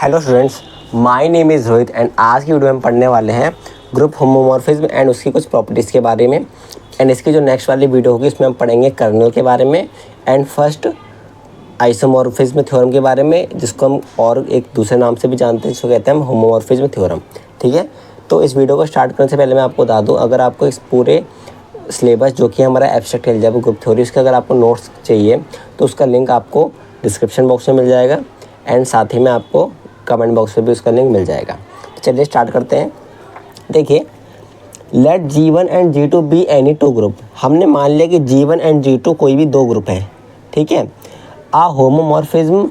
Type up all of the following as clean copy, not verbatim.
Hello students, my name is Rohit and आज की video में पढ़ने वाले हैं ग्रुप होमोमॉर्फिज्म एंड उसकी कुछ प्रॉपर्टीज़ के बारे में। एंड इसकी जो नेक्स्ट वाली वीडियो होगी इसमें हम पढ़ेंगे कर्नल के बारे में एंड फर्स्ट आइसोमॉर्फिज्म थ्योरम के बारे में, जिसको हम और एक दूसरे नाम से भी जानते हैं, जिसको कहते हैं हम होमोमॉर्फिज्म थ्योरम। ठीक है, तो इस वीडियो को स्टार्ट करने से पहले मैं आपको बता दूँ, अगर आपको इस पूरे सिलेबस जो कि हमारा एब्स्ट्रैक्ट अलजेब्रा ग्रुप थ्योरी, उसके अगर आपको नोट्स चाहिए तो उसका लिंक आपको डिस्क्रिप्शन बॉक्स में मिल जाएगा एंड साथ ही में आपको कमेंट बॉक्स में भी उसका लिंक मिल जाएगा। चलिए स्टार्ट करते हैं। देखिए, let G1 and G2 be any two group. हमने मान लिया कि G1 एंड G2 कोई भी दो ग्रुप है। ठीक है, आ होमोमॉर्फिज्म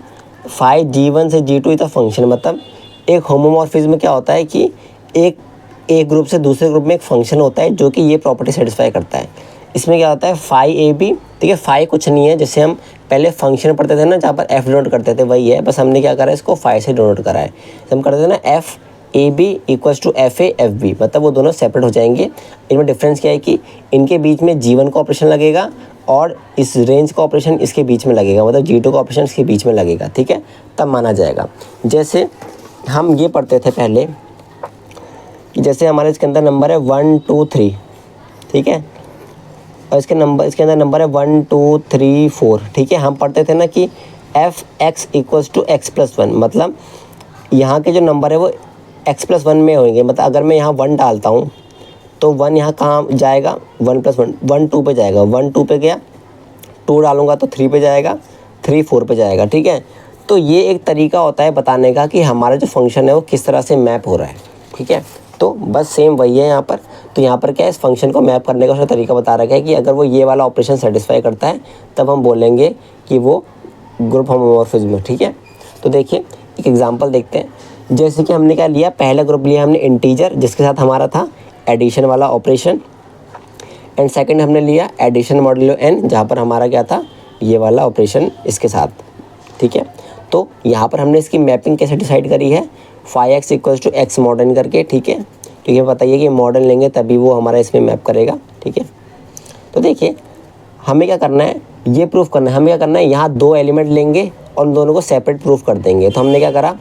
फाई G1 से G2 इज अ फंक्शन। मतलब एक होमोमॉर्फिज्म क्या होता है कि एक ग्रुप से दूसरे ग्रुप में एक फंक्शन होता है जो कि ये प्रॉपर्टी सेटिस्फाई करता है। इसमें क्या होता है, फाई ए बी। ठीक है, फाई कुछ नहीं है, जैसे हम पहले फंक्शन पढ़ते थे ना, जहाँ पर एफ डिनोट करते थे, वही है, बस हमने क्या करा है, इसको फाई से डिनोट करा है। हम करते थे ना f a b equals to f a f b, मतलब वो दोनों सेपरेट हो जाएंगे। इनमें डिफरेंस क्या है कि इनके बीच में G1 का ऑपरेशन लगेगा और इस रेंज का ऑपरेशन इसके बीच में लगेगा, मतलब G2 का ऑपरेशन इसके बीच में लगेगा। ठीक है, तब माना जाएगा। जैसे हम ये पढ़ते थे पहले कि जैसे हमारे इसके अंदर नंबर है 1 2 3। ठीक है, और इसके अंदर नंबर है 1 2 3 4। ठीक है, हम पढ़ते थे ना कि f x equals to x plus one, मतलब यहाँ के जो नंबर है वो एक्स प्लस वन में होंगे। मतलब अगर मैं यहाँ 1 डालता हूँ तो 1 यहाँ कहाँ जाएगा, 1 प्लस 1 1 2 पे जाएगा, 1 2 पे गया, 2 डालूंगा तो 3 पे जाएगा, 3 4 पे जाएगा। ठीक है, तो ये एक तरीका होता है बताने का कि हमारा जो फंक्शन है वो किस तरह से मैप हो रहा है। ठीक है, तो बस सेम वही है यहाँ पर। तो यहाँ पर क्या है, इस फंक्शन को मैप करने का उसका तरीका बता रखा है कि अगर वो ये वाला ऑपरेशन सेटिस्फाई करता है तब हम बोलेंगे कि वो ग्रुप होमोमॉर्फिज्म है। ठीक है, तो देखिए एक एग्जांपल देखते हैं। जैसे कि हमने क्या लिया, पहला ग्रुप लिया हमने इंटीजर, जिसके साथ हमारा था एडिशन वाला ऑपरेशन, एंड सेकेंड हमने लिया एडिशन मॉड्यूलो n, जहाँ पर हमारा क्या था, ये वाला ऑपरेशन इसके साथ। ठीक है, तो यहाँ पर हमने इसकी मैपिंग कैसे डिसाइड करी है, phi x equals to x mod n करके। ठीक है, क्योंकि बताइए कि मॉडर्न लेंगे तभी वो हमारा इसमें मैप करेगा। ठीक है, तो देखिए हमें क्या करना है, ये प्रूफ करना है। हमें क्या करना है, यहाँ दो एलिमेंट लेंगे और उन दोनों को सेपरेट प्रूफ कर देंगे। तो हमने क्या करा,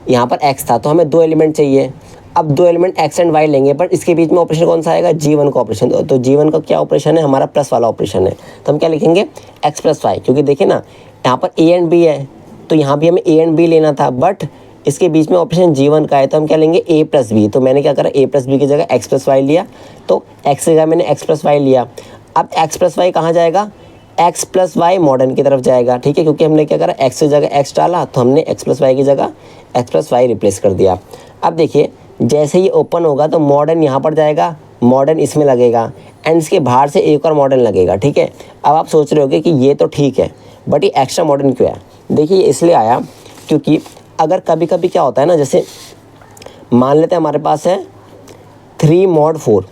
यहाँ पर x था तो हमें दो एलिमेंट चाहिए। अब दो एलिमेंट x एंड y लेंगे, बट इसके बीच में ऑपरेशन कौन सा आएगा, G1 का ऑपरेशन। तो G1 का क्या ऑपरेशन है, हमारा प्लस वाला ऑपरेशन है। तो हम क्या लिखेंगे, x प्लस वाई, क्योंकि देखिए ना यहाँ पर a एंड b है, तो यहाँ भी हमें a एंड b लेना था, बट इसके बीच में ऑपरेशन G1 का है, तो हम क्या लेंगे a प्लस बी। तो मैंने क्या करा, a प्लस बी की जगह x प्लस वाई लिया, तो x की जगह मैंने x प्लस वाई लिया। अब x प्लस वाई कहाँ जाएगा, x प्लस वाई मॉडर्न की तरफ जाएगा। ठीक है, क्योंकि हमने क्या करा, x की जगह x डाला तो हमने x प्लस वाई की जगह x प्लस वाई रिप्लेस कर दिया। अब देखिए जैसे ही ओपन होगा तो मॉडर्न यहाँ पर जाएगा, मॉडर्न इसमें लगेगा एंड इसके बाहर से एक और मॉडर्न लगेगा। ठीक है, अब आप सोच रहे होगे कि ये तो ठीक है बट ये एक्स्ट्रा मॉडर्न क्यों है। देखिए ये इसलिए आया क्योंकि अगर कभी कभी क्या होता है ना, जैसे मान लेते हैं हमारे पास है 3 mod 4।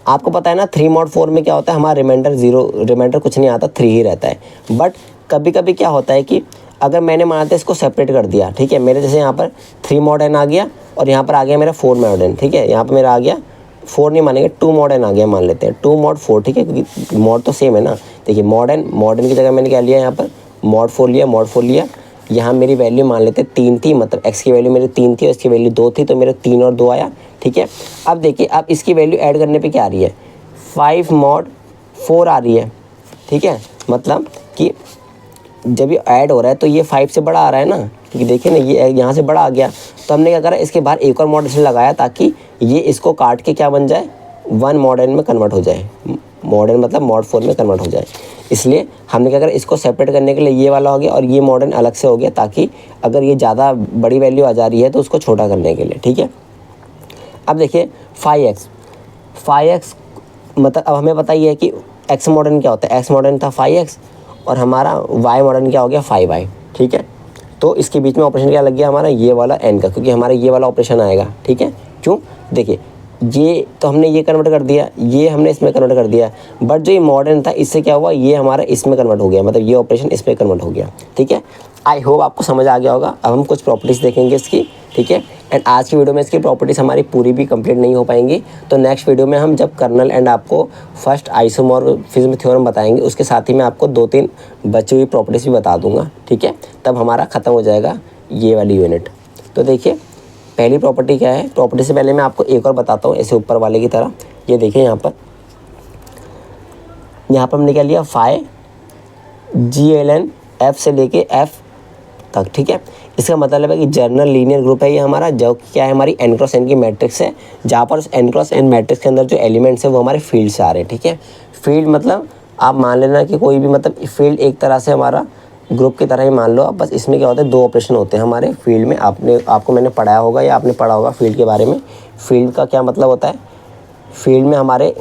आपको पता है ना 3 mod 4 में क्या होता है, हमारा रिमाइंडर कुछ नहीं आता, 3 ही रहता है। बट कभी कभी क्या होता है कि अगर मैंने माना इसको सेपरेट कर दिया, ठीक है, मेरे जैसे यहाँ पर 3 mod n आ गया और यहाँ पर आ गया मेरा 4 mod n। ठीक है, यहाँ पर मेरा आ गया 4 नहीं मानेंगे, 2 mod n आ गया, मान लेते हैं 2 mod 4। ठीक है, क्योंकि मॉड तो सेम है ना। देखिए मॉडर्न की जगह मैंने क्या लिया, यहाँ पर mod 4 लिया। यहाँ मेरी वैल्यू मान लेते 3 थी, मतलब x की वैल्यू मेरी 3 थी और इसकी वैल्यू 2 थी, तो मेरे 3 और 2 आया। ठीक है, अब देखिए अब इसकी वैल्यू ऐड करने पे क्या आ रही है, 5 mod 4 आ रही है। ठीक है, मतलब कि जब ये ऐड हो रहा है तो ये 5 से बड़ा आ रहा है ना, क्योंकि देखिए ना ये यहाँ से बड़ा आ गया। तो हमने क्या करा, इसके बाहर एक और मॉड इसलिए लगाया ताकि ये इसको काट के क्या बन जाए, 1 mod n में कन्वर्ट हो जाए। मॉडर्न मतलब mod 4 में कन्वर्ट हो जाए, इसलिए हमने क्या करा, इसको सेपरेट करने के लिए ये वाला हो गया और ये मॉडर्न अलग से हो गया, ताकि अगर ये ज़्यादा बड़ी वैल्यू आ जा रही है तो उसको छोटा करने के लिए। ठीक है, अब देखिए फाई एक्स मतलब अब हमें पता ही है कि एक्स मॉडर्न क्या होता है, एक्स मॉडर्न था फाई एक्स और हमारा वाई मॉडर्न क्या हो गया, 5y। ठीक है, तो इसके बीच में ऑपरेशन क्या लग गया हमारा, ये वाला n का, क्योंकि हमारा ये वाला ऑपरेशन आएगा। ठीक है, क्यों, देखिए ये तो हमने ये कन्वर्ट कर दिया, ये हमने इसमें कन्वर्ट कर दिया, बट जो ये मॉडर्न था इससे क्या हुआ, ये हमारा इसमें कन्वर्ट हो गया, मतलब ये ऑपरेशन इसमें कन्वर्ट हो गया। ठीक है, आई होप आपको समझ आ गया होगा। अब हम कुछ प्रॉपर्टीज़ देखेंगे इसकी। ठीक है, एंड आज की वीडियो में इसकी प्रॉपर्टीज़ हमारी पूरी भी कंप्लीट नहीं हो पाएंगी, तो नेक्स्ट वीडियो में हम जब कर्नल एंड आपको फर्स्ट आइसोमॉर्फिज्म थ्योरम बताएंगे, उसके साथ ही मैं आपको 2-3 बची हुई प्रॉपर्टीज़ भी बता दूंगा। ठीक है, तब हमारा ख़त्म हो जाएगा ये वाली यूनिट। तो देखिए पहली प्रॉपर्टी क्या है, प्रॉपर्टी से पहले मैं आपको एक और बताता हूँ ऐसे ऊपर वाले की तरह। ये देखिए यहाँ पर हमने क्या लिया, फाई GLN F से लेके F तक, ठीक है। इसका मतलब है कि जर्नल लीनियर ग्रुप है ये हमारा, जो क्या है हमारी n क्रॉस n की मैट्रिक्स है, जहाँ पर उस n क्रॉस n मैट्रिक्स के अंदर जो एलिमेंट्स है वो हमारे फील्ड से आ रहे हैं, ठीक है। फील्ड मतलब आप मान लेना कि कोई भी मतलब फील्ड एक तरह से हमारा ग्रुप की तरह ही मान लो आप। बस इसमें क्या होता है, 2 ऑपरेशन होते हैं हमारे फील्ड में। आपको मैंने पढ़ाया होगा या आपने पढ़ा होगा फील्ड के बारे में। फील्ड का क्या मतलब होता है, फील्ड में हमारे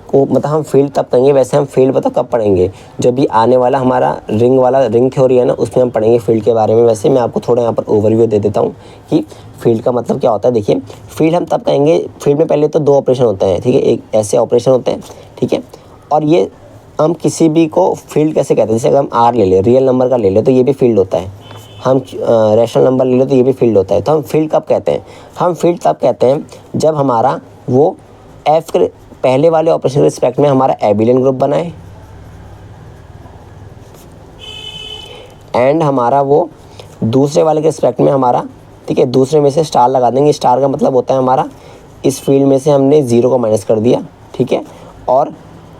को मतलब हम फील्ड तब कहेंगे, वैसे हम फील्ड मतलब कब पढ़ेंगे, जब भी आने वाला हमारा रिंग थ्योरी है ना, उसमें हम पढ़ेंगे फील्ड के बारे में। वैसे मैं आपको थोड़ा यहाँ पर ओवरव्यू दे देता हूँ कि फील्ड का मतलब क्या होता है। देखिए फील्ड हम तब कहेंगे, फील्ड में पहले तो 2 ऑपरेशन होते हैं, ठीक है। एक ऐसे ऑपरेशन होते हैं, ठीक है। और ये हम किसी भी को फील्ड कैसे कहते हैं, जैसे अगर हम R ले लें, रियल नंबर का ले लें तो ये भी फील्ड होता है। हम रैशनल नंबर ले लें तो ये भी फील्ड होता है। तो हम फील्ड कब कहते हैं, हम फील्ड तब कहते हैं जब हमारा वो F के पहले वाले ऑपरेशन के रिस्पेक्ट में हमारा एबिलियन ग्रुप बनाए एंड हमारा वो दूसरे वाले के रिस्पेक्ट में हमारा, ठीक है, दूसरे में से स्टार लगा देंगे। स्टार का मतलब होता है हमारा इस फील्ड में से हमने 0 को माइनस कर दिया, ठीक है। और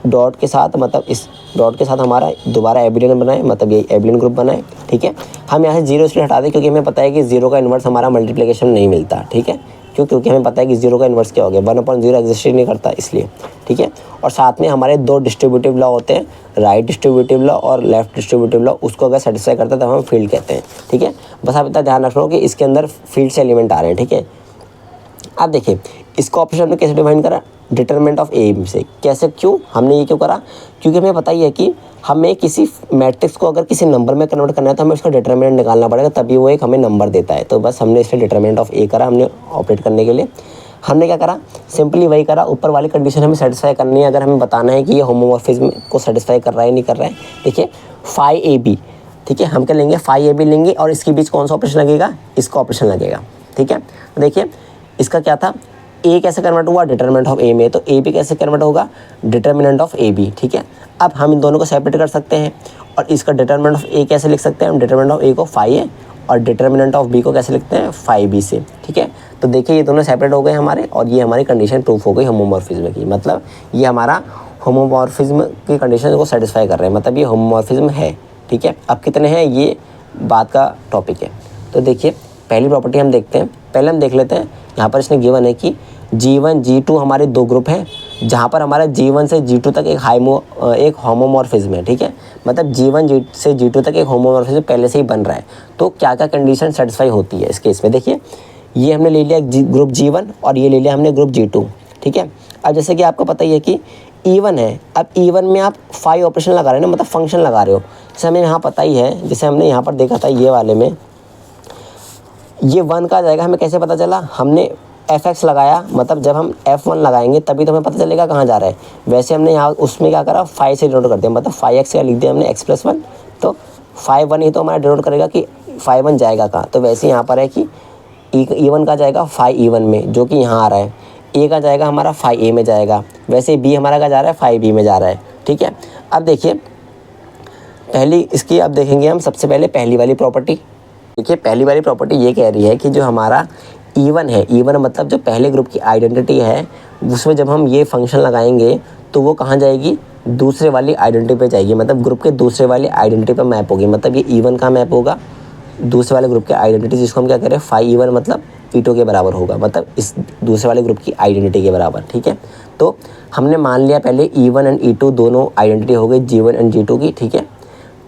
डॉट के साथ, मतलब इस डॉट के साथ हमारा दोबारा एबिलियन बनाए, मतलब ये एबिलियन ग्रुप बनाए, ठीक है। हम यहाँ से 0 इसलिए हटा दें क्योंकि हमें पता है कि 0 का इन्वर्स हमारा मल्टीप्लिकेशन नहीं मिलता, ठीक है। क्योंकि हमें पता है कि 0 का इन्वर्स क्या हो गया, 1/0 एग्जिस्ट ही नहीं करता इसलिए, ठीक है। और साथ में हमारे 2 डिस्ट्रीब्यूटिव लॉ होते हैं, राइट डिस्ट्रीब्यूटिव लॉ और लेफ्ट डिस्ट्रीब्यूटिव लॉ। उसको अगर सेटिस्फाई करता है तब हम फील्ड कहते हैं, ठीक है। बस आप इतना ध्यान रख लो कि इसके अंदर फील्ड से एलिमेंट आ रहे हैं, ठीक है। अब देखिए इसको ऑप्शन हमने कैसे डिफाइन करा, डिटरमिनेंट ऑफ ए से। कैसे, क्यों हमने ये क्यों करा, क्योंकि हमें पता ही है कि हमें किसी मैट्रिक्स को अगर किसी नंबर में कन्वर्ट करना है तो हमें उसका डिटरमिनेंट निकालना पड़ेगा, तभी वो एक हमें नंबर देता है। तो बस हमने इसलिए डिटरमिनेंट ऑफ ए करा हमने ऑपरेट करने के लिए। हमने क्या करा, सिंपली वही करा, ऊपर वाली कंडीशन हमें सेटिस्फाई करनी है। अगर हमें बताना है कि ये होमोमॉर्फिज्म को सेटिस्फाई कर रहा है नहीं कर रहा है। देखिए फाई ए बी, ठीक है, हम क्या लेंगे, फाई ए बी लेंगे और इसके बीच कौन सा ऑपरेशन लगेगा, इसका ऑपरेशन लगेगा, ठीक है। देखिए इसका क्या था, ए कैसे कन्वर्ट हुआ, डिटरमिनेंट ऑफ ए में, तो ए बी कैसे कन्वर्ट होगा, डिटरमिनेंट ऑफ ए बी, ठीक है। अब हम इन दोनों को सेपरेट कर सकते हैं और इसका डिटरमिनेंट ऑफ ए कैसे लिख सकते हैं हम, डिटरमिनेंट ऑफ ए को फाई ए और डिटरमिनेंट ऑफ बी को कैसे लिखते हैं, फाई बी से, ठीक है। तो देखिए ये दोनों सेपरेट हो गए हमारे और ये हमारी कंडीशन प्रूफ हो गई होमोमॉर्फिज्म की। मतलब ये हमारा होमोमॉर्फिज्म की कंडीशन को सेटिस्फाई कर रहे हैं, मतलब ये होमोमॉर्फिज्म है, ठीक है। अब कितने हैं ये बात का टॉपिक है। तो देखिए पहली प्रॉपर्टी हम देखते हैं, पहले हम देख लेते हैं। यहाँ पर इसने गिवन है कि G1 G2 हमारे 2 ग्रुप हैं, जहाँ पर हमारा G1 से G2 तक एक होमोमॉर्फिज्म है, ठीक है। मतलब G1 से G2 तक एक होमोमॉर्फिज्म पहले से ही बन रहा है। तो क्या क्या कंडीशन सेटिस्फाई होती है इस केस में, देखिए ये हमने ले लिया ग्रुप G1 और ये ले लिया हमने ग्रुप G2, ठीक है। अब जैसे कि आपको पता ही है कि E1 है, अब E1 में आप फाई ऑपरेशन लगा रहे हैं ना, मतलब फंक्शन लगा रहे हो। जैसे हमें यहाँ पता ही है, जैसे हमने यहाँ पर देखा था ये वाले में ये 1 का जाएगा, हमें कैसे पता चला, हमने fx लगाया, मतलब जब हम f1 लगाएंगे तभी तो हमें पता चलेगा कहाँ जा रहा है। वैसे हमने यहाँ उसमें क्या करा, फाई से डिनोट कर दिया, मतलब फाई एक्स लिख दिया हमने x+1, तो फाई 1 ही तो हमारा डिनोट करेगा कि फाई 1 जाएगा कहाँ। तो वैसे यहाँ पर है कि E1 का जाएगा फाई E1 में, जो कि यहाँ आ रहा है। ए का जाएगा हमारा फाई ए में जाएगा, वैसे बी हमारा का जा रहा है फाई बी में जा रहा है, ठीक है। अब देखिए पहली इसकी अब देखेंगे हम सबसे पहले पहली वाली प्रॉपर्टी। देखिए पहली वाली प्रॉपर्टी ये कह रही है कि जो हमारा E1 है, E1 मतलब जो पहले ग्रुप की आइडेंटिटी है, उसमें जब हम ये फंक्शन लगाएंगे तो वो कहाँ जाएगी, दूसरे वाली आइडेंटिटी पे जाएगी, मतलब ग्रुप के दूसरे वाली आइडेंटिटी पे मैप होगी। मतलब ये E1 का मैप होगा दूसरे वाले ग्रुप के आइडेंटिटी, जिसको हम क्या कह रहे हैं फाई E1 मतलब E2 के बराबर होगा, मतलब इस दूसरे वाले ग्रुप की आइडेंटिटी के बराबर, ठीक है। तो हमने मान लिया पहले E1 एंड E2 दोनों आइडेंटिटी हो गई G1 एंड G2 की, ठीक है।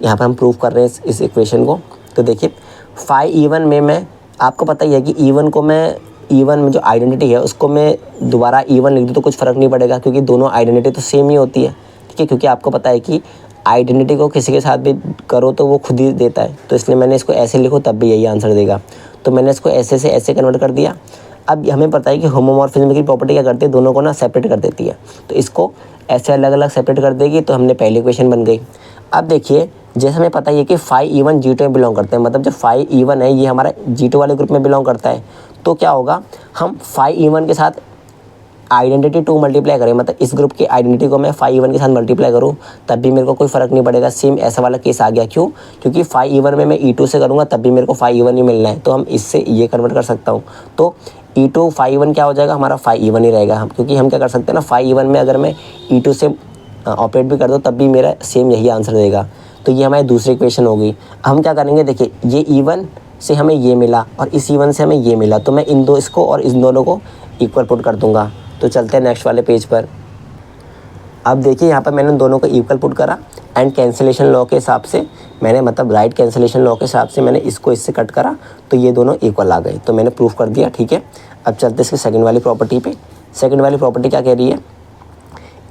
यहाँ पर हम प्रूव कर रहे हैं इस इक्वेशन को। तो देखिए फाई E1 में मैं, आपको पता ही है कि E1 को मैं, E1 में जो आइडेंटिटी है उसको मैं दोबारा E1 लिख दूँ तो कुछ फ़र्क नहीं पड़ेगा, क्योंकि दोनों आइडेंटिटी तो सेम ही होती है, ठीक है। क्योंकि आपको पता है कि आइडेंटिटी को किसी के साथ भी करो तो वो खुद ही देता है, तो इसलिए मैंने इसको ऐसे लिखो तब भी यही आंसर देगा। तो मैंने इसको ऐसे से ऐसे कन्वर्ट कर दिया। अब हमें पता है कि होमोमॉर्फिज्म की प्रॉपर्टी क्या करती है, दोनों को ना सेपरेट कर देती है, तो इसको ऐसे अलग अलग सेपरेट कर देगी, तो हमने पहली इक्वेशन बन गई। अब देखिए जैसे हमें पता ही है कि फाई E1 G2 में बिलोंग करते हैं, मतलब जो फाई E1 है ये हमारा G2 वाले ग्रुप में बिलोंग करता है, तो क्या होगा, हम फाई E1 के साथ आइडेंटिटी 2 मल्टीप्लाई करें, मतलब इस ग्रुप की आइडेंटिटी को मैं फाई E1 के साथ मल्टीप्लाई करूँ तब भी मेरे को कोई फ़र्क नहीं पड़ेगा। सेम ऐसा वाला केस आ गया, क्यों? क्योंकि फाई E1 में मैं E2 से करूँगा तब भी मेरे को फाई E1 ही मिलना है, तो हम इससे ये कन्वर्ट कर सकता हूँ। तो E2 फाई E1 क्या हो जाएगा, हमारा फाई E1 ही रहेगा। हम क्योंकि हम क्या कर सकते हैं ना, फाई E1 में अगर मैं E2 से ऑपरेट भी कर दूँ तब भी मेरा सेम यही आंसर देगा। तो ये हमारी दूसरी इक्वेशन हो गई। हम क्या करेंगे, देखिए ये E1 से हमें ये मिला और इस E1 से हमें ये मिला, तो मैं इन दो इसको और इन दोनों को इक्वल पुट कर दूंगा। तो चलते हैं नेक्स्ट वाले पेज पर। अब देखिए यहाँ पर मैंने दोनों को इक्वल पुट करा एंड कैंसिलेशन लॉ के हिसाब से मैंने, मतलब राइट कैंसिलेशन लॉ के हिसाब से मैंने इसको इससे कट करा, तो ये दोनों इक्वल आ गए, तो मैंने प्रूफ कर दिया। ठीक है, अब चलते हैं इसकी सेकंड वाली प्रॉपर्टी पे। सेकंड वाली प्रॉपर्टी क्या कह रही है,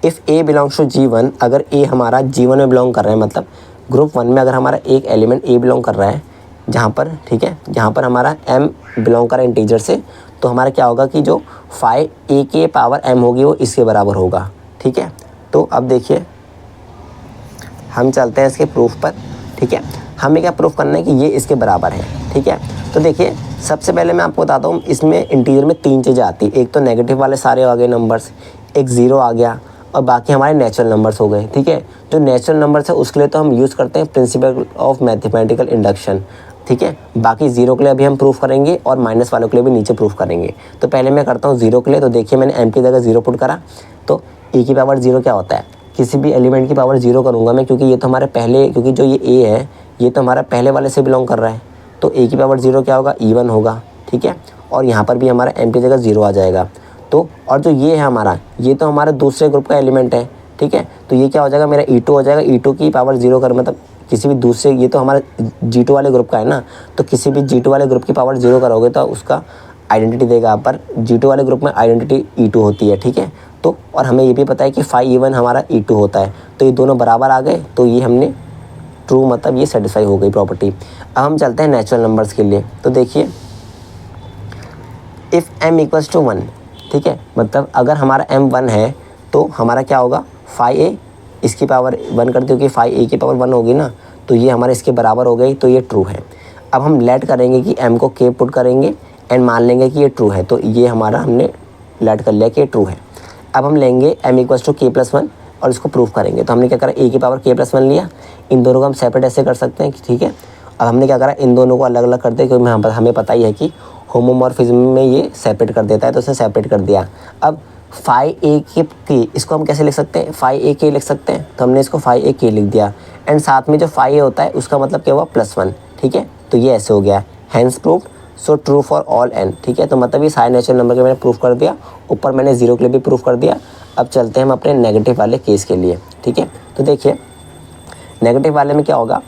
if A belongs to G1, अगर ए हमारा G1 में बिलोंग कर रहा है, मतलब ग्रुप 1 में अगर हमारा एक एलिमेंट ए बिलोंग कर रहा है जहाँ पर, ठीक है, जहाँ पर हमारा m बिलोंग कर रहा है इंटीजर से, तो हमारा क्या होगा कि जो फाई ए के पावर m होगी वो इसके बराबर होगा। ठीक है, तो अब देखिए हम चलते हैं इसके प्रूफ पर। ठीक है, हमें क्या प्रूफ करना है कि ये इसके बराबर है। ठीक है, तो देखिए सबसे पहले मैं आपको बताता हूँ, इसमें इंटीजर में 3 चीज़ें आती, एक तो नेगेटिव वाले सारे आ गए नंबर्स, एक ज़ीरो आ गया और बाकी हमारे नेचुरल नंबर्स हो गए। ठीक है, जो नेचुरल नंबर्स है उसके लिए तो हम यूज़ करते हैं प्रिंसिपल ऑफ मैथमेटिकल इंडक्शन। ठीक है, बाकी ज़ीरो के लिए अभी हम प्रूफ करेंगे और माइनस वालों के लिए भी नीचे प्रूफ करेंगे। तो पहले मैं करता हूँ ज़ीरो के लिए। तो देखिए मैंने m की जगह ज़ीरो पुट करा, तो e की पावर ज़ीरो क्या होता है, किसी भी एलिमेंट की पावर ज़ीरो करूँगा मैं, क्योंकि ये तो हमारे पहले, क्योंकि जो ये a है ये तो हमारा पहले वाले से बिलोंग कर रहा है, तो a की पावर ज़ीरो क्या होगा, E1 होगा। ठीक है, और यहाँ पर भी हमारा m की जगह ज़ीरो आ जाएगा। तो और जो ये है हमारा, ये तो हमारे दूसरे ग्रुप का एलिमेंट है। ठीक है, तो ये क्या हो जाएगा, मेरा E2 हो जाएगा। E2 की पावर ज़ीरो कर, मतलब किसी भी दूसरे, ये तो हमारा G2 वाले ग्रुप का है ना, तो किसी भी G2 वाले ग्रुप की पावर ज़ीरो करोगे तो उसका आइडेंटिटी देगा यहाँ पर। G2 वाले ग्रुप में आइडेंटिटी E2 होती है। ठीक है, तो और हमें ये भी पता है कि फाई E1 हमारा E2 होता है, तो ये दोनों बराबर आ गए, तो ये हमने ट्रू, मतलब ये सेटिस्फाई हो गई प्रॉपर्टी। अब हम चलते हैं नेचुरल नंबर्स के लिए। तो देखिए इफ़ m इक्वल्स टू 1, ठीक है, मतलब अगर हमारा m 1 है तो हमारा क्या होगा, फाई ए इसकी पावर 1 कर दो, कि फाई ए की पावर 1 होगी ना, तो ये हमारे इसके बराबर हो गई, तो ये ट्रू है। अब हम लेट करेंगे कि m को k पुट करेंगे एंड मान लेंगे कि ये ट्रू है, तो ये हमारा हमने लेट कर लिया कि ये ट्रू है। अब हम लेंगे m इक्वल्स टू k+1 और इसको प्रूफ करेंगे। तो हमने क्या करा, a की पावर k+1 लिया, इन दोनों को हम सेपरेट ऐसे कर सकते हैं कि ठीक है। अब हमने क्या करा, इन दोनों को अलग अलग कर दिया, क्योंकि हमें पता ही है कि होमोमॉर्फिज्म में ये सेपरेट कर देता है, तो उसे सेपरेट कर दिया। अब फाई ए के इसको हम कैसे लिख सकते हैं, फाई ए के लिख सकते हैं, तो हमने इसको फाई ए के लिख दिया एंड साथ में जो फाई ए होता है उसका मतलब क्या हुआ, +1। ठीक है, तो ये ऐसे हो गया, hence proof, so true for all n। ठीक है, तो मतलब ये सारे नेचुरल नंबर के मैंने प्रूफ कर दिया, ऊपर मैंने ज़ीरो के लिए भी प्रूफ कर दिया। अब चलते हैं हम अपने नेगेटिव वाले केस के लिए। ठीक है, तो देखिए नेगेटिव वाले में क्या होगा,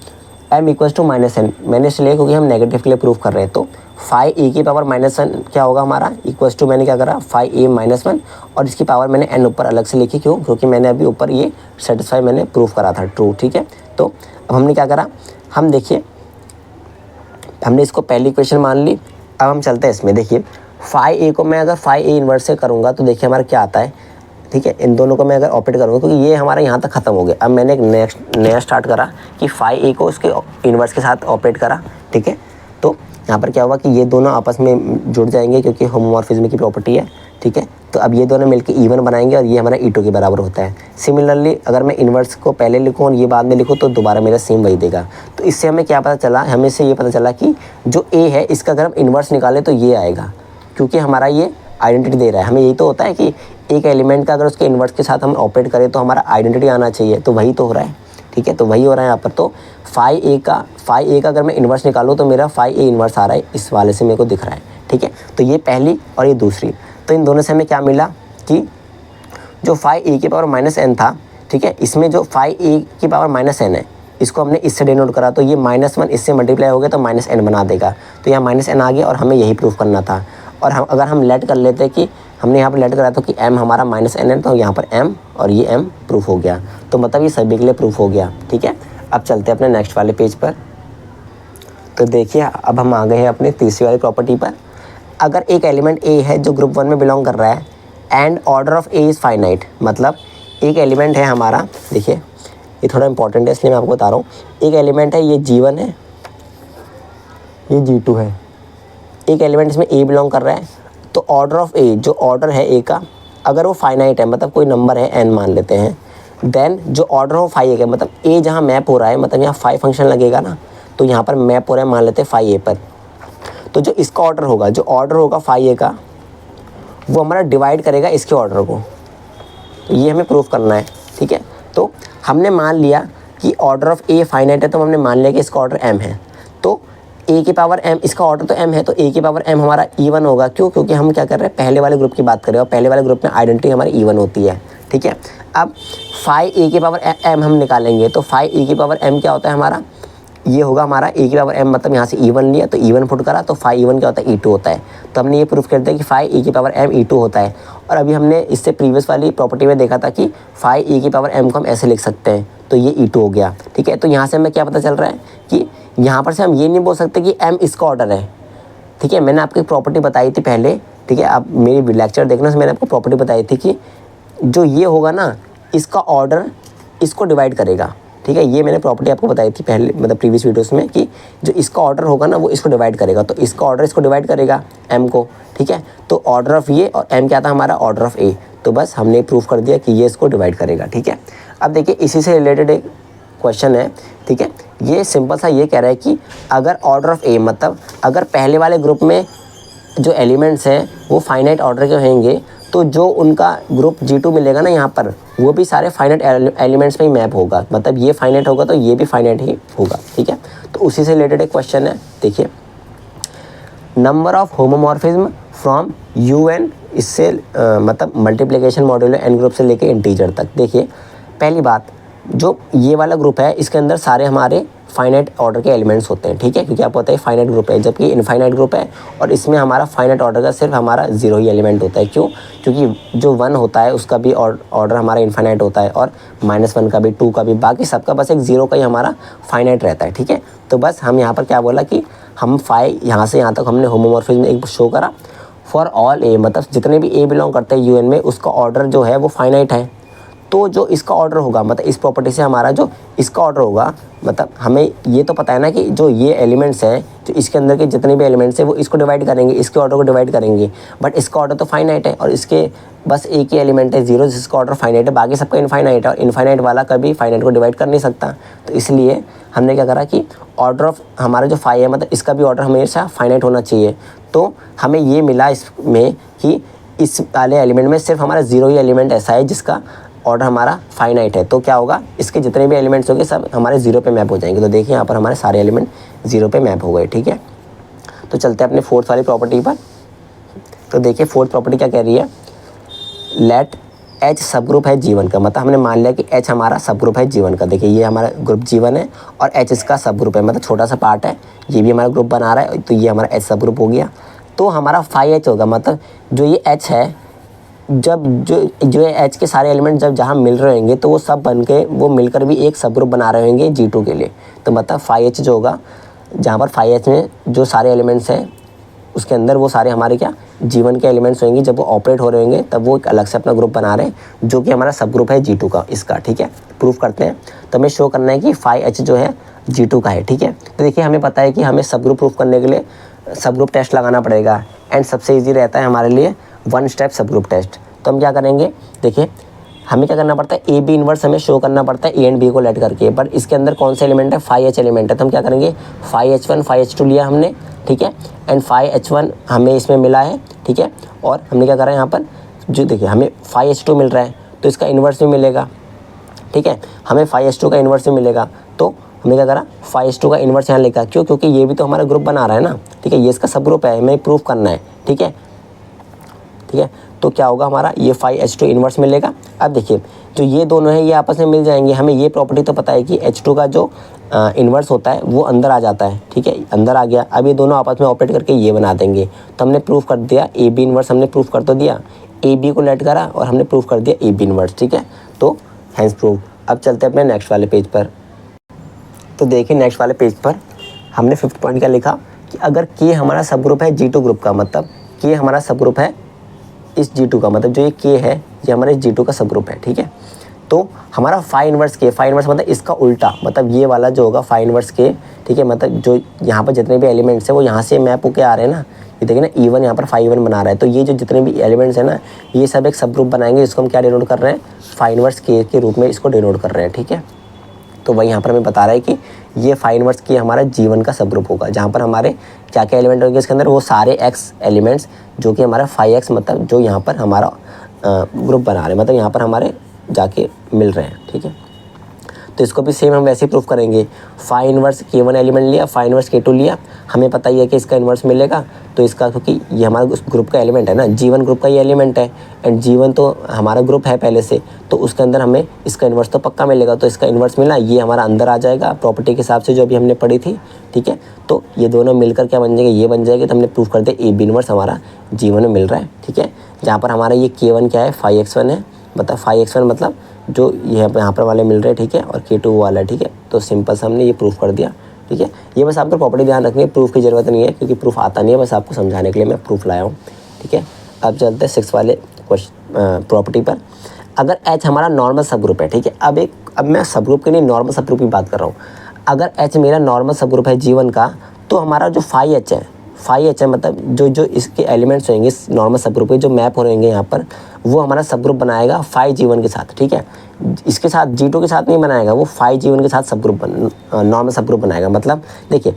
m इक्वल्स टू -n, मैंने इसलिए क्योंकि हम नेगेटिव के लिए प्रूफ कर रहे हैं, तो फाई ए की पावर -1 क्या होगा हमारा, इक्वल्स टू मैंने क्या करा, फाई ए -1 और इसकी पावर मैंने n ऊपर अलग से लिखी, क्यों, क्योंकि मैंने अभी ऊपर ये सेटिस्फाई मैंने प्रूफ करा था ट्रू। ठीक है, तो अब हमने क्या करा, हम देखिए हमने इसको पहली इक्वेशन मान ली। अब हम चलते हैं इसमें, देखिए फाई ए को मैं अगर फाई ए इन्वर्स से करूँगा तो देखिए हमारा क्या आता है। ठीक है, इन दोनों को मैं अगर ऑपरेट करूँगा, क्योंकि ये हमारा यहाँ तक ख़त्म हो गया। अब मैंने एक नया स्टार्ट करा कि फाई ए को उसके इन्वर्स के साथ ऑपरेट करा। ठीक है, तो यहाँ पर क्या हुआ कि ये दोनों आपस में जुड़ जाएंगे, क्योंकि होमोमॉर्फिज्म की प्रॉपर्टी है। ठीक है, तो अब ये दोनों मिलकर E1 बनाएंगे और ये हमारा E2 के बराबर होता है। सिमिलरली अगर मैं इन्वर्स को पहले लिखूँ और ये बाद में लिखूँ तो दोबारा मेरा सेम वही देगा। तो इससे हमें क्या पता चला, हमें इससे ये पता चला कि जो A है इसका अगर हम इन्वर्स निकालें तो ये आएगा, क्योंकि हमारा ये आइडेंटिटी दे रहा है। हमें यही तो होता है कि एक एलिमेंट का अगर उसके इन्वर्स के साथ हम ऑपरेट करें तो हमारा आइडेंटिटी आना चाहिए, तो वही तो हो रहा है। ठीक है, तो वही हो रहा है यहाँ पर। तो फाई ए का अगर मैं इन्वर्स निकालूँ तो मेरा फाई ए इन्वर्स आ रहा है, इस वाले से मेरे को दिख रहा है। ठीक है, तो ये पहली और ये दूसरी, तो इन दोनों से हमें क्या मिला कि जो फाई ए की पावर -n था, ठीक है, इसमें जो फाई ए की पावर -n है इसको हमने इससे डिनोट करा, तो ये -1 इससे मल्टीप्लाई हो गया तो -n बना देगा, तो यहाँ -n आ गया और हमें यही प्रूफ करना था। और हम अगर हम लेट कर लेते कि हमने यहाँ पर लेट करा तो कि m हमारा -n है, तो यहाँ पर m और ये m प्रूफ हो गया, तो मतलब ये सभी के लिए प्रूफ हो गया। ठीक है, अब चलते हैं अपने नेक्स्ट वाले पेज पर। तो देखिए अब हम आ गए हैं अपनी तीसरी वाली प्रॉपर्टी पर। अगर एक एलिमेंट a है जो ग्रुप 1 में बिलोंग कर रहा है and order of a is finite, मतलब एक एलिमेंट है हमारा, देखिए ये थोड़ा इंपॉर्टेंट है इसलिए मैं आपको बता रहा हूँ। एक एलिमेंट है, ये G1 है, ये G2 है, एक एलिमेंट इसमें a बिलोंग कर रहा है, तो ऑर्डर ऑफ a, जो ऑर्डर है a का, अगर वो फाइनाइट है मतलब कोई नंबर है n मान लेते हैं, देन जो ऑर्डर हो फाई ए का, मतलब ए जहाँ मैप हो रहा है मतलब यहाँ फाई फंक्शन लगेगा ना, तो यहाँ पर मैप हो रहा है मान लेते हैं फाई ए पर, तो जो इसका ऑर्डर होगा, जो ऑर्डर होगा फाई ए का, वो हमारा डिवाइड करेगा इसके ऑर्डर को। तो ये हमें प्रूफ करना है, ठीक है। तो हमने मान लिया कि ऑर्डर ऑफ ए फाइनाइट है, तो हमने मान लिया कि इसका ऑर्डर m है, तो a की पावर m, इसका ऑर्डर तो m है, तो a की पावर m हमारा even होगा। क्यों? क्योंकि हम क्या कर रहे हैं, पहले वाले ग्रुप की बात कर रहे हैं, और पहले वाले ग्रुप में आइडेंटिटी हमारी even होती है, ठीक है। अब फाई a की पावर m हम निकालेंगे, तो फाई a की पावर m क्या होता है हमारा, ये होगा हमारा a की पावर m, मतलब यहाँ से even लिया तो even पुट करा, तो फाई even क्या होता है, e2 होता है। तो हमने ये प्रूफ कर दिया कि फाई a की पावर m e2 होता है। और अभी हमने इससे प्रीवियस वाली प्रॉपर्टी में देखा था कि फाई a की पावर m को हम ऐसे लिख सकते हैं, तो ये e2 हो गया, ठीक है। तो यहाँ से हमें क्या पता चल रहा है कि यहाँ पर से हम ये नहीं बोल सकते कि m इसका ऑर्डर है, ठीक है। मैंने आपको एक प्रॉपर्टी बताई थी पहले, ठीक है, आप मेरी लेक्चर देखना, मैंने आपको प्रॉपर्टी बताई थी कि जो ये होगा ना, इसका ऑर्डर इसको डिवाइड करेगा, ठीक है। ये मैंने प्रॉपर्टी आपको बताई थी पहले, मतलब प्रीवियस वीडियोस में, कि जो इसका ऑर्डर होगा ना वो इसको डिवाइड करेगा, तो इसका ऑर्डर इसको डिवाइड करेगा m को, ठीक है। तो ऑर्डर ऑफ ये और m क्या था हमारा, ऑर्डर ऑफ a, तो बस हमने प्रूफ कर दिया कि ये इसको डिवाइड करेगा, ठीक है। अब देखिए इसी से रिलेटेड एक क्वेश्चन है, ठीक है। ये सिंपल सा ये कह रहा है कि अगर ऑर्डर ऑफ a, मतलब अगर पहले वाले ग्रुप में जो एलिमेंट्स हैं वो फाइनाइट ऑर्डर के होंगे, तो जो उनका ग्रुप G2 मिलेगा ना यहाँ पर, वो भी सारे फाइनाइट एलिमेंट्स में ही मैप होगा, मतलब ये फाइनाइट होगा तो ये भी फाइनाइट ही होगा, ठीक है। तो उसी से रिलेटेड एक क्वेश्चन है, देखिए, number of homomorphism from UN, इससे मतलब मल्टीप्लिकेशन मॉड्यूल n ग्रुप से लेके इंटीजर तक। देखिए पहली बात, जो ये वाला ग्रुप है इसके अंदर सारे हमारे फाइनाइट ऑर्डर के एलिमेंट्स होते हैं, ठीक है, क्योंकि आपको पता है फाइनाइट ग्रुप है, जबकि इनफाइनाइट ग्रुप है और इसमें हमारा फाइनाइट ऑर्डर का सिर्फ हमारा 0 ही एलिमेंट होता है। क्यों? क्योंकि जो 1 होता है उसका भी ऑर्डर हमारा इनफाइनाइट होता है, और -1 का भी, 2 का भी, बाकी सबका बस एक 0 का ही हमारा फाइनाइट रहता है, ठीक है। तो बस हम यहाँ पर क्या बोला कि हम फाई यहाँ से यहाँ तक हमने होमोमॉर्फिज्म एक शो करा फॉर ऑल ए, मतलब जितने भी ए बिलोंग करते हैं UN में, उसका ऑर्डर जो है वो फाइनाइट है। तो जो इसका ऑर्डर होगा, मतलब इस प्रॉपर्टी से हमारा जो इसका ऑर्डर होगा, मतलब हमें ये तो पता है ना कि जो ये एलिमेंट्स हैं, जो इसके अंदर के जितने भी एलिमेंट्स हैं वो इसको डिवाइड करेंगे, इसके ऑर्डर को डिवाइड करेंगे, बट इसका ऑर्डर तो फाइनाइट है और इसके बस एक ही एलिमेंट है 0 जिसका ऑर्डर फाइनाइट है, बाकी सबका इनफाइनाइट है, और इनफाइनाइट वाला कभी फाइनाइट को डिवाइड कर नहीं सकता। तो इसलिए हमने क्या करा कि ऑर्डर ऑफ हमारा जो फाई है, मतलब इसका भी ऑर्डर हमेशा फाइनाइट होना चाहिए। तो हमें ये मिला इसमें कि इस वाले एलिमेंट में सिर्फ हमारा 0 ही एलिमेंट ऐसा है जिसका ऑर्डर हमारा फाइनाइट है। तो क्या होगा, इसके जितने भी एलिमेंट्स होंगे सब हमारे 0 पे मैप हो जाएंगे। तो देखिए यहाँ पर हमारे सारे एलिमेंट 0 पे मैप हो गए, ठीक है। तो चलते हैं अपने फोर्थ वाली प्रॉपर्टी पर। तो देखिए फोर्थ प्रॉपर्टी क्या कह रही है, लेट H सब ग्रुप है G1 का, मतलब हमने मान लिया कि H हमारा सब ग्रुप है G1 का। देखिए ये हमारा ग्रुप G1 है और H इसका सब ग्रुप है, मतलब छोटा सा पार्ट है, ये भी हमारा ग्रुप बना रहा है, तो ये हमारा H सब ग्रुप हो गया। तो हमारा फाई H होगा, मतलब जो ये H है, जब जो H के सारे एलिमेंट जब जहाँ मिल रहे होंगे तो वो सब बन के वो मिलकर भी एक सब ग्रुप बना रहे होंगे G2 के लिए। तो मतलब फाई H जो होगा, जहाँ पर फाई H में जो सारे एलिमेंट्स हैं उसके अंदर वो सारे हमारे क्या G1 के एलिमेंट्स होंगे, जब वो ऑपरेट हो रहे होंगे तब वो एक अलग से अपना ग्रुप बना रहे हैं, जो कि हमारा सब ग्रुप है G2 का, इसका, ठीक है। प्रूफ करते हैं, तो हमें शो करना है कि फाई H जो है G2 का है, ठीक है। तो देखिए हमें पता है कि हमें सब ग्रुप प्रूफ करने के लिए सब ग्रुप टेस्ट लगाना पड़ेगा, एंड सबसे ईजी रहता है हमारे लिए 1 स्टेप सब ग्रुप टेस्ट। तो हम क्या करेंगे, देखिए हमें क्या करना पड़ता है, ए बी इनवर्स हमें शो करना पड़ता है ए एंड बी को लेट करके, बट इसके अंदर कौन सा एलिमेंट है, फाई H एलिमेंट है। तो हम क्या करेंगे, फाई H1 फाई H2 लिया हमने, ठीक है, एंड फाई H1 हमें इसमें मिला है, ठीक है। और हमने क्या करा है यहाँ पर, जो देखिए हमें फाई H2 मिल रहा है तो इसका इन्वर्स भी मिलेगा, ठीक है। हमें फाई H2 का इन्वर्स भी मिलेगा, तो हमने क्या करा, फाई H2 का इन्वर्स यहाँ लिखा। क्यों? क्योंकि ये भी तो हमारा ग्रुप बना रहा है ना, ठीक है, ये इसका सब ग्रुप है, हमें प्रूफ करना है, ठीक है, ठीक है। तो क्या होगा हमारा, ये फाई H2 इन्वर्स मिलेगा। अब देखिए जो ये दोनों हैं ये आपस में मिल जाएंगे, हमें ये प्रॉपर्टी तो पता है कि H2 का जो इन्वर्स होता है वो अंदर आ जाता है, ठीक है, अंदर आ गया। अब ये दोनों आपस में ऑपरेट करके ये बना देंगे। तो हमने प्रूफ कर दिया ए बी इन्वर्स, हमने प्रूफ कर तो दिया, ए बी को लेट करा और हमने प्रूफ कर दिया ए बी इन्वर्स, ठीक है। तो हैंस प्रूफ। अब चलते हैं अपने नेक्स्ट वाले पेज पर। तो देखिए नेक्स्ट वाले पेज पर हमने 5th पॉइंट क्या लिखा कि अगर के हमारा सब ग्रुप है G2 ग्रुप का, मतलब के हमारा सब ग्रुप है इस G2 का, मतलब जो ये के है ये हमारे G2 का सब ग्रुप है, ठीक है। तो हमारा फाई इन्वर्स के, फाई इन्वर्स मतलब इसका उल्टा, मतलब ये वाला जो होगा फाई इन्वर्स के, ठीक है, मतलब जो यहाँ पर जितने भी एलिमेंट्स हैं वो यहाँ से मैप होके आ रहे हैं ना, ये देखिए ना E1 यहाँ पर 5 बना रहा है। तो ये जो जितने भी एलिमेंट्स हैं ना, ये सब एक सब ग्रुप बनाएंगे, जिसको हम क्या डिनोट कर रहे हैं, फाई इनवर्स के के रूप में इसको डिनोट कर रहे हैं, ठीक है। तो वही यहाँ पर हमें बता रहा है कि ये फाई इनवर्स के हमारा G1 का सब ग्रुप होगा, जहाँ पर हमारे क्या क्या एलिमेंट होंगे इसके अंदर, वो सारे एक्स एलिमेंट्स जो कि हमारा 5x मतलब जो यहाँ पर हमारा ग्रुप बना रहे हैं, मतलब यहाँ पर हमारे जाके मिल रहे हैं, ठीक है। तो इसको भी सेम हम वैसे ही प्रूफ करेंगे। फाई इनवर्स K1 एलिमेंट लिया, फाई इनवर्स K2 लिया, हमें पता ही है कि इसका इन्वर्स मिलेगा। तो इसका क्योंकि ये हमारा उस ग्रुप का एलिमेंट है ना, G1 ग्रुप का ये एलिमेंट है, एंड G1 तो हमारा ग्रुप है पहले से, तो उसके अंदर हमें इसका इन्वर्स तो पक्का मिलेगा। तो इसका इन्वर्स मिला, ये हमारा अंदर आ जाएगा प्रॉपर्टी के हिसाब से जो अभी हमने पढ़ी थी, ठीक है। तो ये दोनों मिलकर क्या बन जाएगा, ये बन जाएगी। तो हमने प्रूफ कर दिया AB इन्वर्स हमारा G1 में मिल रहा है, ठीक है। जहाँ पर हमारा ये K1 क्या है, 5x1 है, मतलब 5x1 मतलब जो ये यहाँ पर वाले मिल रहे हैं, ठीक है, और K2 वाला है, ठीक है। तो सिंपल से हमने ये प्रूफ कर दिया, ठीक है। ये बस आपको प्रॉपर्टी ध्यान रखनी है, प्रूफ की ज़रूरत नहीं है क्योंकि प्रूफ आता नहीं है, बस आपको समझाने के लिए मैं प्रूफ लाया हूँ, ठीक है। अब चलते हैं 6 वाले क्वेश्चन प्रॉपर्टी पर। अगर H हमारा नॉर्मल सब ग्रुप है, ठीक है। अब मैं सब ग्रुप की नहीं, नॉर्मल सब ग्रुप की बात कर रहा हूँ। अगर H मेरा नॉर्मल सब ग्रुप है G1 का, तो हमारा जो 5H है, 5H है मतलब जो इसके एलिमेंट्स होंगे इस नॉर्मल सब ग्रुप के जो मैप हो रहेंगे यहाँ पर, वो हमारा सब ग्रुप बनाएगा 5G1 के साथ, ठीक है। इसके साथ G2 के साथ नहीं बनाएगा, वो 5G1 के साथ सब ग्रुप नॉर्मल सब ग्रुप बनाएगा। मतलब देखिए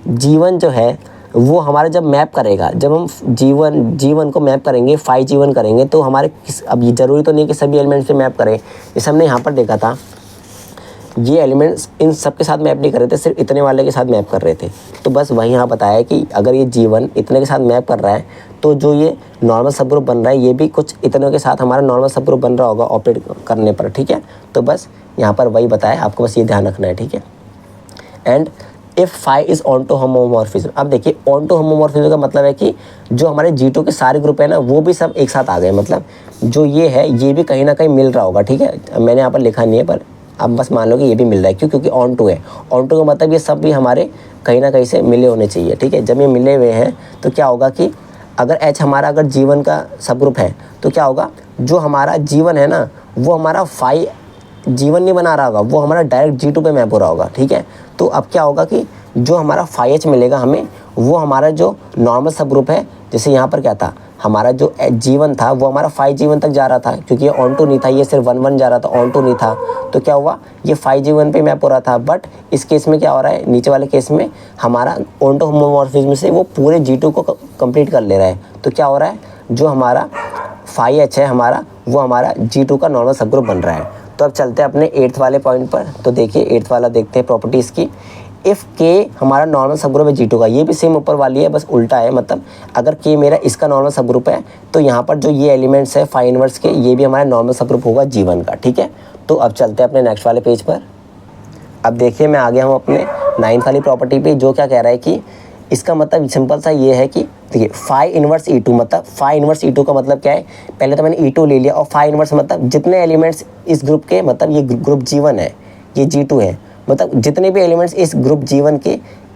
G1 जो है वो हमारा जब मैप करेगा, जब हम G1 को मैप करेंगे, 5G1 करेंगे, तो हमारे अब ये ज़रूरी तो नहीं कि सभी एलिमेंट्स पे मैप करें। जैसे हमने यहाँ पर देखा था, ये एलिमेंट्स इन सब के साथ मैप नहीं कर रहे थे, सिर्फ इतने वाले के साथ मैप कर रहे थे। तो बस वही यहाँ बताया कि अगर ये G1 इतने के साथ मैप कर रहा है, तो जो ये नॉर्मल सब ग्रुप बन रहा है, ये भी कुछ इतने के साथ हमारा नॉर्मल सब ग्रुप बन रहा होगा ऑपरेट करने पर, ठीक है। तो बस यहाँ पर वही बताया, आपको बस ये ध्यान रखना है, ठीक है। And if phi is onto homomorphism. अब देखिए ऑन्टो होमोमॉर्फिज्म का मतलब है कि जो हमारे G2 के सारे ग्रुप है ना, वो भी सब एक साथ आ गए, मतलब जो ये है ये भी कहीं ना कहीं मिल रहा होगा, ठीक है। मैंने यहाँ पर लिखा नहीं है, पर अब बस मान लो कि ये भी मिल रहा है, क्यों, क्योंकि ऑन टू है। ऑन टू का मतलब ये सब भी हमारे कहीं ना कहीं से मिले होने चाहिए, ठीक है। जब ये मिले हुए हैं तो क्या होगा कि अगर H हमारा अगर G1 का सब ग्रुप है, तो क्या होगा, जो हमारा G1 है ना, वो हमारा 5G1 नहीं बना रहा होगा, वो हमारा डायरेक्ट G2 पे मैप हो रहा होगा, ठीक है। तो अब क्या होगा कि जो हमारा 5H मिलेगा हमें, वो हमारा जो नॉर्मल सब ग्रुप है, जैसे यहाँ पर क्या था, हमारा जो G1 था वो हमारा 5G1 तक जा रहा था, क्योंकि ये ऑन टू नहीं था, ये सिर्फ 1 जा रहा था, ऑन टू नहीं था। तो क्या हुआ, ये 5G1 पे मैप हो रहा था। बट इस केस में क्या हो रहा है, नीचे वाले केस में हमारा ऑन टू होमोमॉर्फिज्म से वो पूरे G2 को कंप्लीट कर ले रहा है। तो क्या हो रहा है, जो हमारा 5H है हमारा, वो हमारा G2 का नॉर्मल सब ग्रुप बन रहा है। तो अब चलते हैं अपने 8th वाले पॉइंट पर। तो देखिए 8th वाला देखते हैं प्रॉपर्टीज़ की। इफ़ K हमारा नॉर्मल सब ग्रुप है G2 का, ये भी सेम ऊपर वाली है, बस उल्टा है। मतलब अगर K मेरा इसका नॉर्मल सब ग्रुप है, तो यहाँ पर जो ये एलिमेंट्स है फाई इनवर्स के, ये भी हमारा नॉर्मल सब ग्रुप होगा G1 का, ठीक है। तो अब चलते हैं अपने नेक्स्ट वाले पेज पर। अब देखिए मैं आ गया हूँ अपने 9th वाली प्रॉपर्टी पे, जो क्या कह रहा है कि इसका मतलब सिंपल सा ये है कि देखिए फाई इनवर्स E2, मतलब फाई इनवर्स E2 का मतलब क्या है, पहले तो मैंने E2 ले लिया, और फाई इनवर्स मतलब जितने एलिमेंट्स इस ग्रुप के, मतलब ये ग्रुप G1 है, ये G2 है, मतलब जितने भी एलिमेंट्स इस ग्रुप G1 के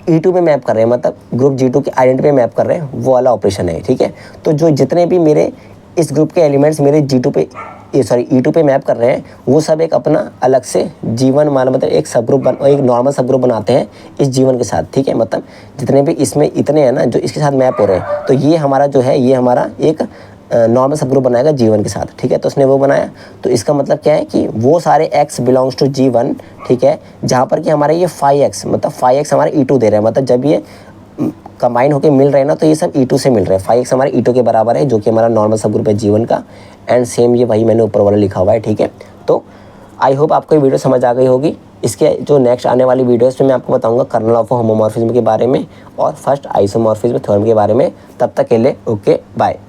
E2 पे मैप कर रहे हैं, मतलब ग्रुप G2 के आइडेंटिटी पे मैप कर रहे हैं, वो वाला ऑपरेशन है, ठीक है। तो जो जितने भी मेरे इस ग्रुप के एलिमेंट्स मेरे G2 पे E2 पे मैप कर रहे हैं, वो सब एक अपना अलग से G1 माना, मतलब एक सब ग्रुप एक नॉर्मल सब ग्रुप बनाते हैं इस G1 के साथ, ठीक है। मतलब जितने भी इसमें इतने हैं ना जो इसके साथ मैप हो रहे हैं, तो ये हमारा जो है, ये हमारा एक नॉर्मल सब ग्रुप बनाएगा G1 के साथ, ठीक है। तो उसने वो बनाया, तो इसका मतलब क्या है कि वो सारे x बिलोंग्स टू G1, ठीक है, जहाँ पर कि हमारे ये 5x, मतलब 5x हमारे E2 दे रहे हैं, मतलब जब ये कंबाइन होकर मिल रहे हैं ना, तो ये सब E2 से मिल रहे हैं। 5x हमारे E2 के बराबर है, जो कि हमारा नॉर्मल सब ग्रुप है G1 का। एंड सेम ये वही मैंने ऊपर वाला लिखा हुआ है, ठीक है। तो आई होप आपको ये वीडियो समझ आ गई होगी। इसके जो नेक्स्ट आने वाली वीडियोस में मैं आपको बताऊंगा कर्नल ऑफ होमोमॉर्फिज्म के बारे में और फर्स्ट आइसोमॉर्फिज्म थ्योरम के बारे में। तब तक के लिए ओके बाय।